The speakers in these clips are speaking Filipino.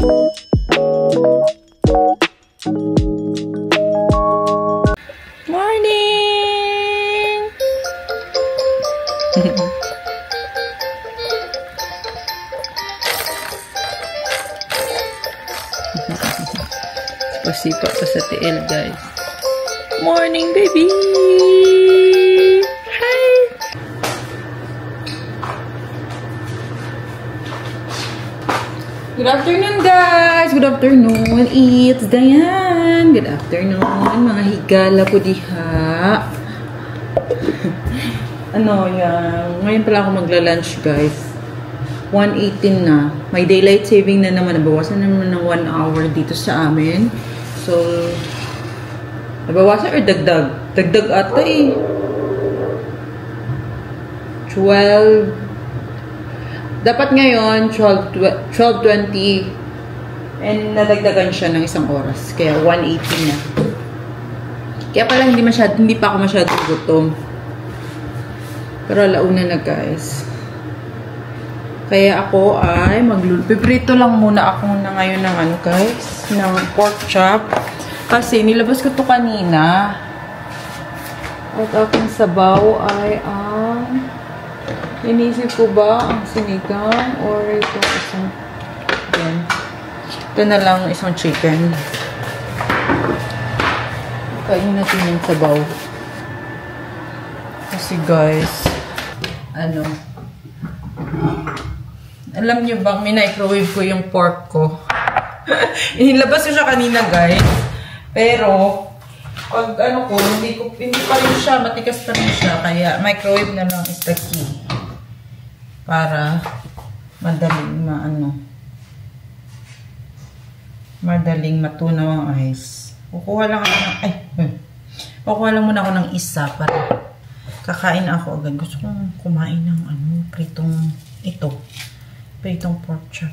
Morning! Pasipa pa sa TL, guys. Morning, baby! Hi! Good afternoon, guys! Good afternoon! It's Diane! Good afternoon, mga higala ko diha. Ano yan? Ngayon pala ako magla-lunch, guys. 1:18 na. May daylight saving na naman. Nabawasan naman ng 1 hour dito sa amin. So, nabawasan or dagdag? Dagdag ata eh. 12. Dapat ngayon, 12:20. And nadagdagan siya ng isang oras. Kaya 1:18 na. Kaya pala hindi pa ako masyadong gutom. Pero alauna na, guys. Kaya ako ay piprito lang muna ako na ngayon ng ano, guys, ng pork chop. Kasi nilabas ko to kanina. At aking sabaw ay ang inisip ko ba ang sinigang or ito isang yan. Ito na lang isang chicken. Kainin natin yung sabaw. Kasi guys, ano, alam nyo ba, minicrowave ko yung pork ko. Inilabas ko siya kanina, guys. Pero, pag ano ko, hindi pa rin siya, matikas pa rin siya. Kaya, microwave na lang is the key. Para, madaling matunaw ang ice. Kukuha lang muna ako ng isa para kakain ako agad. Gusto kong kumain ng pritong pork chop.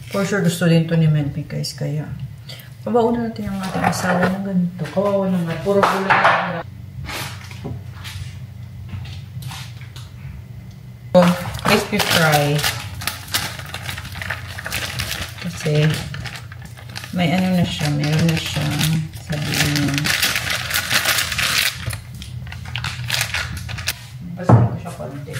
For sure, gusto din to ni Melby, guys. Kaya, pabauna natin ang ating asawa ng ganito. Kawawa naman. Puro gulay na. Crispy fry. Kasi, may ano na siya. Meron na siya. Sabihin niya. Basahin ko siya konti.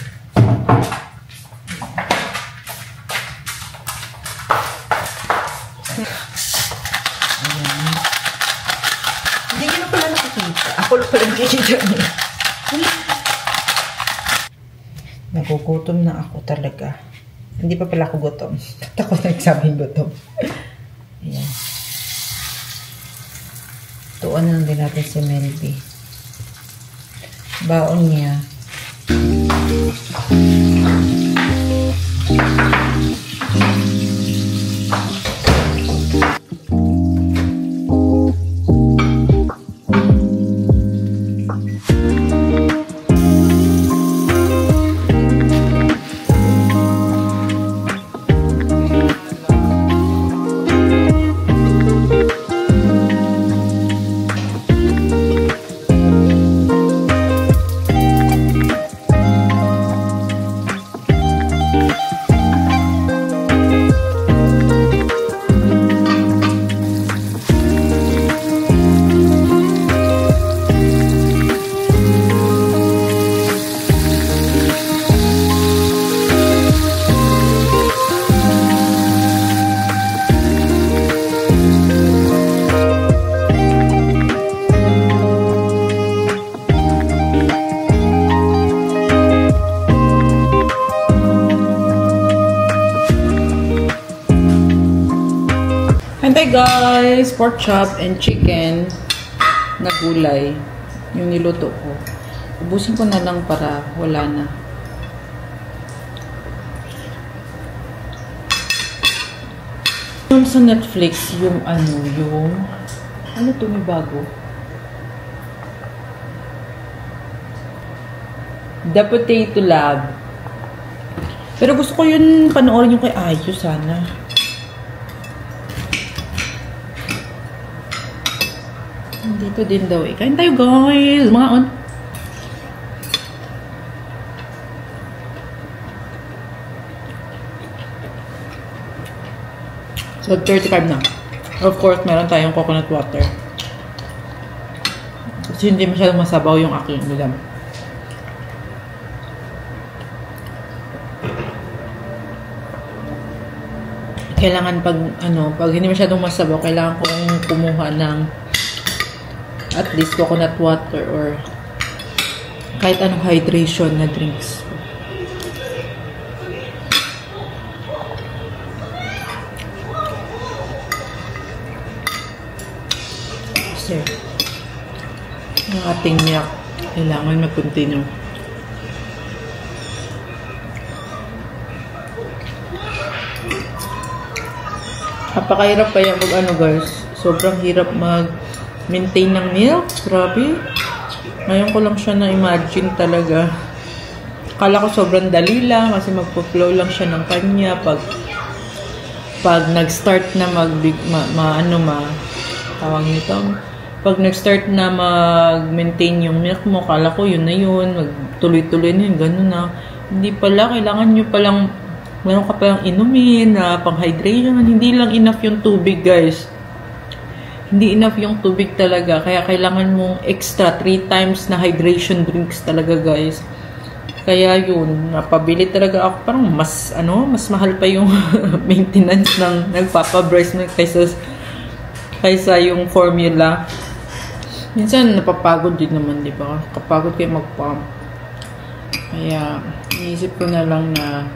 Hindi nyo na pala nakikita. Ako lang pala nakikita niya. Nagugutom na ako talaga. Hindi pa pala ako gutom. Takot na nagsabing gutom. Ayan. Tuon na lang din natin si Melby. Baon niya. Hi guys! Pork chop and chicken na gulay yung niluto ko. Ubusin ko na lang para wala na. Yung sa Netflix, yung ano to, may bago? The Potato Lab. Pero gusto ko yun panoorin yung kay Ayo sana. Dito din daw eh. Kain tayo guys! Mga on. So, 35 na. Of course, meron tayong coconut water. Kasi hindi masyadong masabaw yung aking ulam. Kailangan pag hindi masyadong masabaw, kailangan kong kumuha ng at least coconut water or kahit anong hydration na drinks. Kasi yung ating milk kailangan mag-continue. Napakahirap kaya guys. Sobrang hirap mag-maintain ng milk. Grabe. Ngayon ko lang siya na-imagine talaga. Akala ko sobrang dali lang kasi magpo-flow lang siya ng kanya pag nag-start na tawag nito. Pag nag-start na mag-maintain yung milk mo, akala ko yun na yun, magtuloy-tuloy na yun, ganun na. Hindi pala, kailangan nyo palang, meron ka palang inumin na pang-hydration. Hindi lang enough yung tubig, guys. Hindi enough yung tubig talaga. Kaya kailangan mong extra 3 times na hydration drinks talaga, guys. Kaya yun, napabili talaga ako. Parang mas mahal pa yung maintenance ng nagpapa-breast milk kaysa yung formula. Minsan, napapagod din naman, di ba? Kapagod kayo mag-pump. Kaya, iisip ko na lang na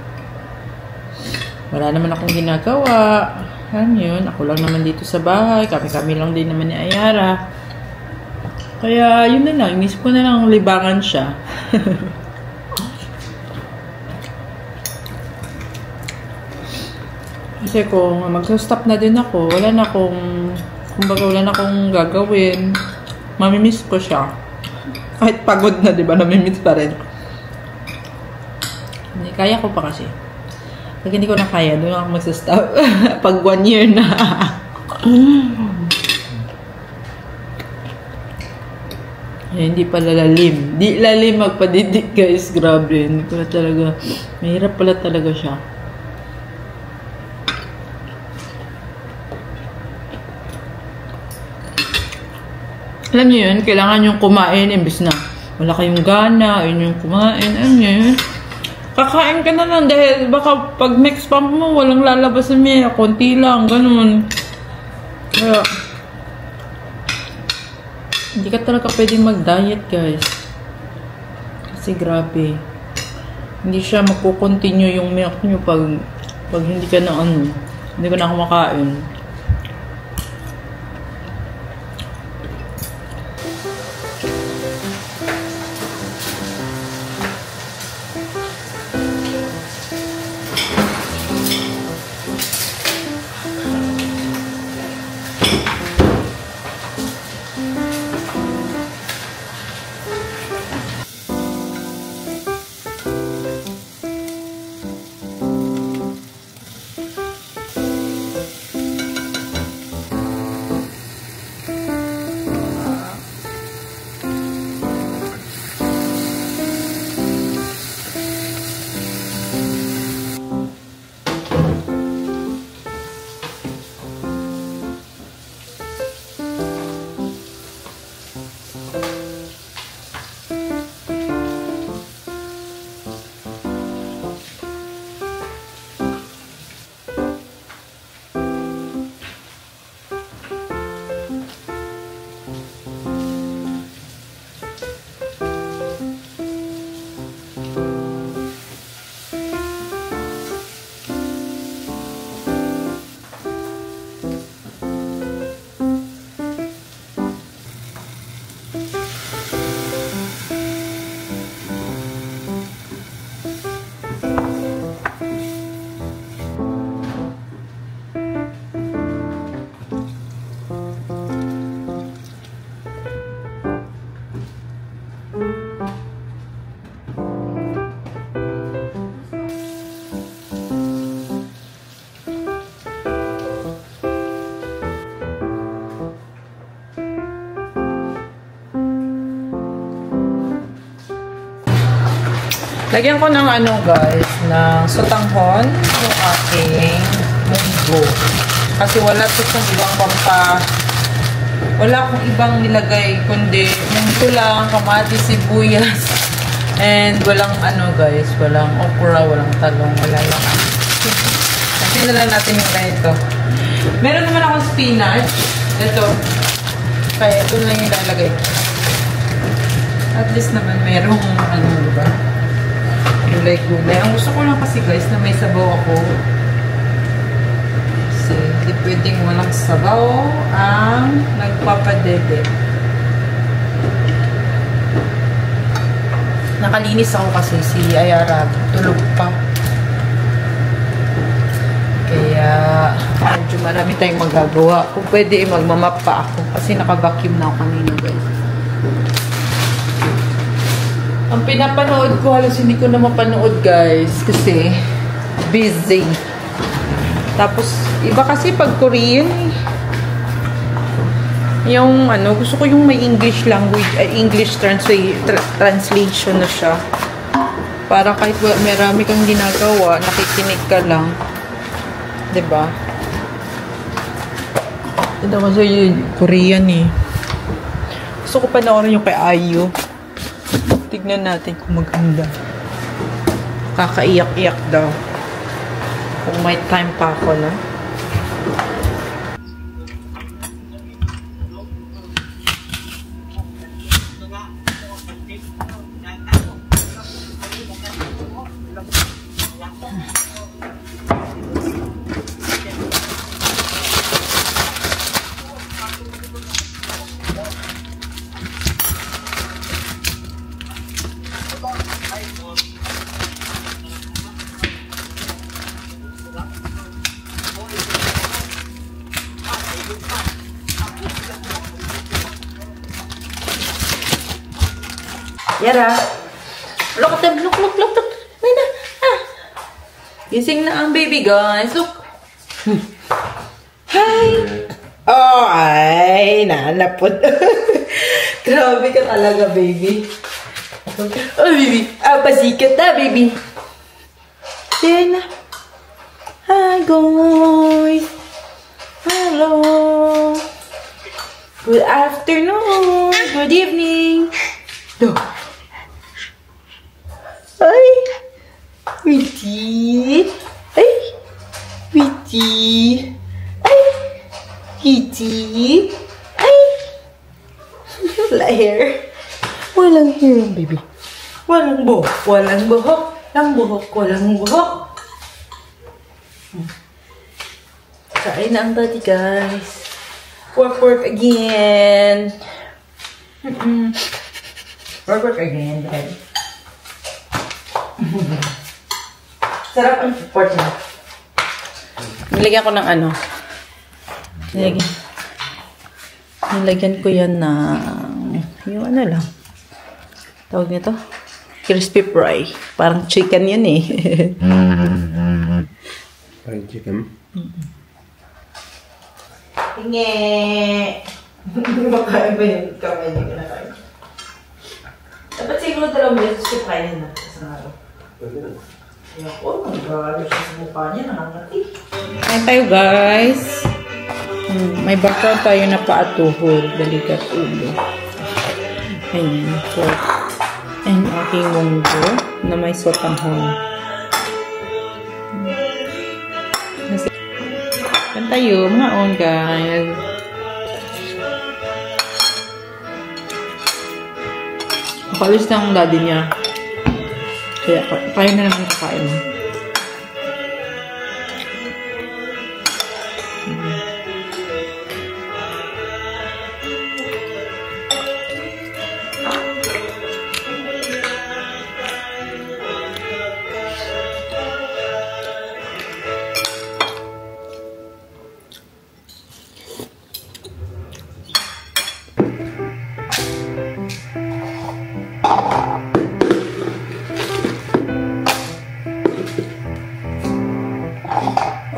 wala naman akong ginagawa. Alam yun, ako lang naman dito sa bahay. Kami-kami lang din naman ni Ayara. Kaya, yun na lang. Inisip ko na lang libangan siya. Kasi kung magsa-stop na din ako, wala na akong gagawin. Mamimiss ko siya. Kahit pagod na, di ba? Namimiss pa rin. Hindi, kaya ko pa kasi. Pag hindi ko na kaya, doon ako magsa-stop. Pag 1 year na. Ay, hindi pala lalim. Di lalim magpadidik, guys. Grabe. Hindi ko na talaga. Mahirap pala talaga siya. Alam niyo yun, kailangan yung kumain imbis na wala kayong gana, yun yung kumain. Alam niyo yun? Kakain ka na lang dahil baka pag next pump mo, walang lalabas na miya. Konti lang, ganun. Kaya, hindi ka talaga pwedeng mag-diet, guys. Kasi grabe. Hindi siya magpo-continue yung milk nyo pag hindi ka na hindi ka na kumakain. Lagyan ko ng guys, ng sotanghon yung aking munggo. Kasi wala to sa ibang wala akong ibang nilagay, kundi yung ito lang, kamatis, sibuyas, and walang ano guys, walang okra, walang talong, wala lang. Kasi na lang natin yung ganito. Meron naman akong spinach. Ito. Kaya ito lang yung lalagay. At least naman merong ano, diba? Gulay-gulay. Ang gusto ko lang kasi guys na may sabaw ako. Kasi hindi pwedeng walang sabaw ang nagpapadede. Nakalinis ako kasi si Ayara tulog pa. Kaya medyo marami tayong magagawa. Kung pwede magmamap pa ako kasi naka-vacuum na ako kanina guys. Ang pinapanood ko, halos hindi ko na mapanood guys kasi busy. Tapos iba kasi pag Korean yung ano, gusto ko yung may English language, English translation na siya. Para kahit marami kang ginagawa, nakikinig ka lang. 'Di ba? Ito kasi yung Korean eh. Gusto ko panoorin yung kay IU. Tignan natin kung maganda. Kakaiyak-iyak daw. Kung may time pa ako na. Yara. Look. May na. Ah. Gising na ang baby, guys. Look. Hi. Oh, ay. Nanapod. Grabe ka talaga, baby. Oh, baby. Ah, pasikat na, baby. There na. Hi, guys. Hello. Good afternoon. Good evening. Look. Ay, Witty. Ay, Witty. Ay, Witty. Ay, wala hair. Walang hair, baby. Walang buhok. Walang buhok. Walang buhok. Kain na ang body, guys. Work again. Work again, Dad. Sarap ang support niya. Nilagyan ko ng ano. Nilagyan ko yan ng yung ano lang. Tawag nito? Crispy fry. Parang chicken yan eh. Parang chicken? Tinge! Makain ba yung kamay niya kinakain? Dapat siguro 2 beses ko kainin na sa araw. Ayoko, nag-aaral siya sa mukha niya, nakangati. Kain tayo guys. May background tayo na paatuhod. Balikat ulo. Ayan. So, and aking munggo na may sotanghon. Kain tayo, mga on guys. Nakalis na ang daddy niya. Kaya tayo na naman kakain.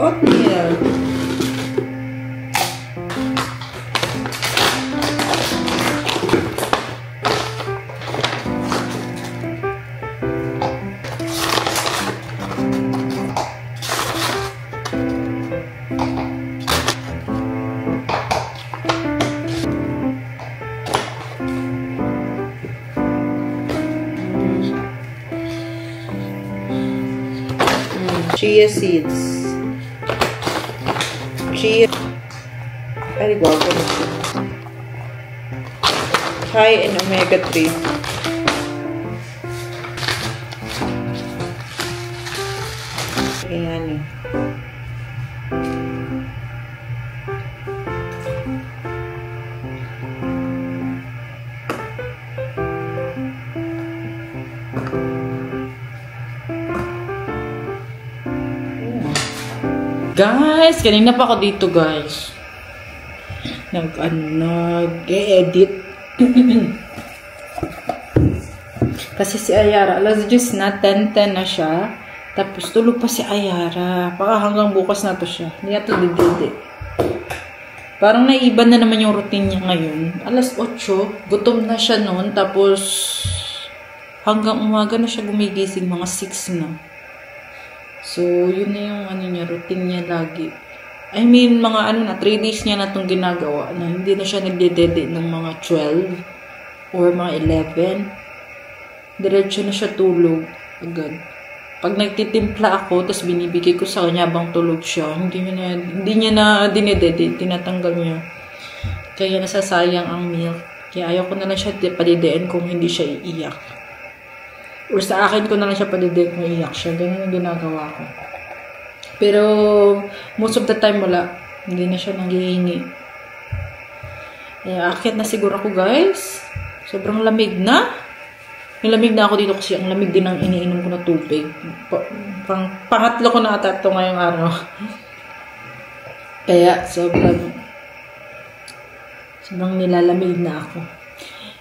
Oatmeal. Chia seeds. Chia. Ay, guwapo na siya. High in omega-3. Ayan eh. Guys, kanina pa ako dito, guys. Nag-edit. Kasi si Ayara, alas 10 na, 10:10 na siya. Tapos tulog pa si Ayara. Baka hanggang bukas na to siya. Hindi na to didede. Parang naiba na naman yung routine niya ngayon. Alas 8, gutom na siya noon. Tapos hanggang umaga na siya gumigising, mga 6 na. So, yun na yung routine niya lagi. I mean, mga 3 days niya na itong ginagawa na hindi na siya nagdedede ng mga 12 or mga 11. Diretso na siya tulog agad. Pag nagtitimpla ako, tapos binibigay ko sa kanya habang tulog siya, hindi niya na dinedede, tinatanggal niya. Kaya nasasayang ang milk. Kaya ayaw ko na lang siya padidein kung hindi siya iiyak. Or sa akin ko na lang siya padidig kung iyak siya. Ganyan yung ginagawa ko. Pero, most of the time wala. Hindi na siya nanghihingi. Aakyat na siguro ako, guys. Sobrang lamig na. Yung lamig na ako dito kasi ang lamig din ang iniinom ko na tubig. Pangatlo ko na ata ito ngayong araw. Kaya, sobrang nilalamig na ako.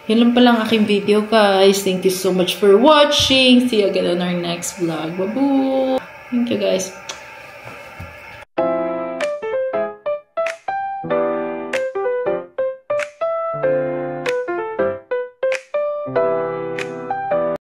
Yun lang pala ang aking video, guys. Thank you so much for watching. See you again on our next vlog. Babu! Thank you, guys.